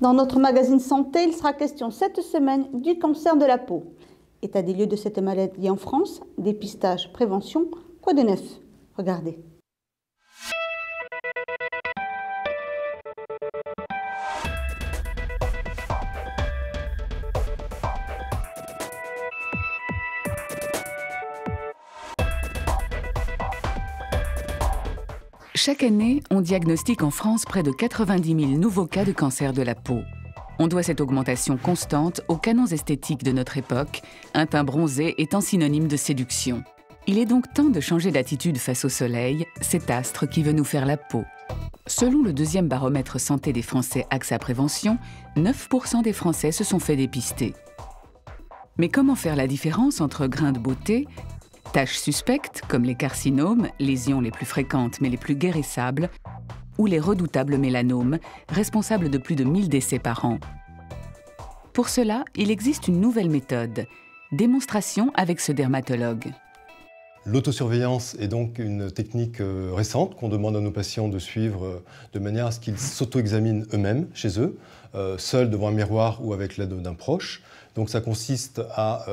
Dans notre magazine santé, il sera question cette semaine du cancer de la peau. État des lieux de cette maladie en France, dépistage, prévention, quoi de neuf? Regardez. Chaque année, on diagnostique en France près de 90 000 nouveaux cas de cancer de la peau. On doit cette augmentation constante aux canons esthétiques de notre époque, un teint bronzé étant synonyme de séduction. Il est donc temps de changer d'attitude face au soleil, cet astre qui veut nous faire la peau. Selon le deuxième baromètre santé des Français AXA Prévention, 9% des Français se sont fait dépister. Mais comment faire la différence entre grains de beauté, taches suspectes comme les carcinomes, lésions les plus fréquentes mais les plus guérissables, ou les redoutables mélanomes, responsables de plus de 1000 décès par an? Pour cela, il existe une nouvelle méthode, démonstration avec ce dermatologue. L'autosurveillance est donc une technique récente qu'on demande à nos patients de suivre de manière à ce qu'ils s'auto-examinent eux-mêmes, chez eux, seuls devant un miroir ou avec l'aide d'un proche. Donc ça consiste à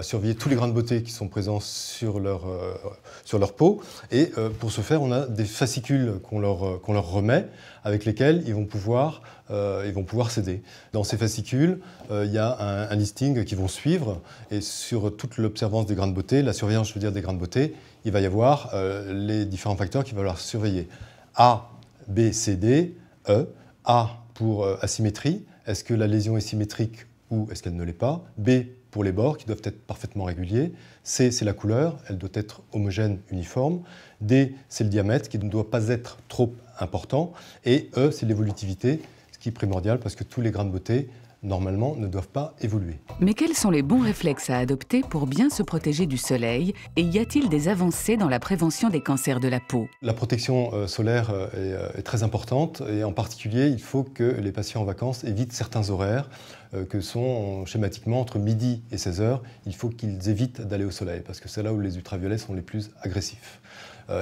surveiller tous les grains de beauté qui sont présents sur leur peau. Et pour ce faire, on a des fascicules qu'on leur remet, avec lesquels ils vont pouvoir s'aider. Dans ces fascicules, il y a un listing qu'ils vont suivre. Et sur toute l'observance des grains de beauté, la surveillance, je veux dire, des grains de beauté, il va y avoir les différents facteurs qu'il va falloir surveiller. A, B, C, D, E. A pour asymétrie. Est-ce que la lésion est symétrique ou est-ce qu'elle ne l'est pas? B, pour les bords qui doivent être parfaitement réguliers. C, c'est la couleur, elle doit être homogène, uniforme. D, c'est le diamètre qui ne doit pas être trop important. Et E, c'est l'évolutivité, ce qui est primordial parce que tous les grains de beauté, normalement, ne doivent pas évoluer. Mais quels sont les bons réflexes à adopter pour bien se protéger du soleil? Et y a-t-il des avancées dans la prévention des cancers de la peau? La protection solaire est très importante et en particulier, il faut que les patients en vacances évitent certains horaires que sont schématiquement entre midi et 16 heures. Il faut qu'ils évitent d'aller au soleil parce que c'est là où les ultraviolets sont les plus agressifs.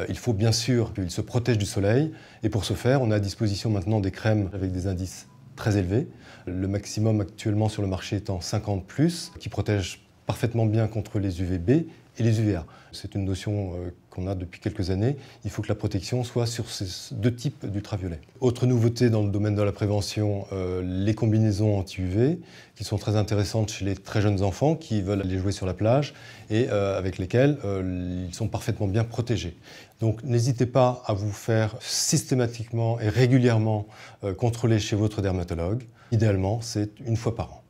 Il faut bien sûr qu'ils se protègent du soleil et pour ce faire, on a à disposition maintenant des crèmes avec des indices très élevé. Le maximum actuellement sur le marché étant 50+, qui protège parfaitement bien contre les UVB et les UVA. C'est une notion qu'on a depuis quelques années. Il faut que la protection soit sur ces deux types d'ultraviolets. Autre nouveauté dans le domaine de la prévention, les combinaisons anti-UV, qui sont très intéressantes chez les très jeunes enfants qui veulent aller jouer sur la plage et avec lesquels ils sont parfaitement bien protégés. Donc n'hésitez pas à vous faire systématiquement et régulièrement contrôler chez votre dermatologue. Idéalement, c'est une fois par an.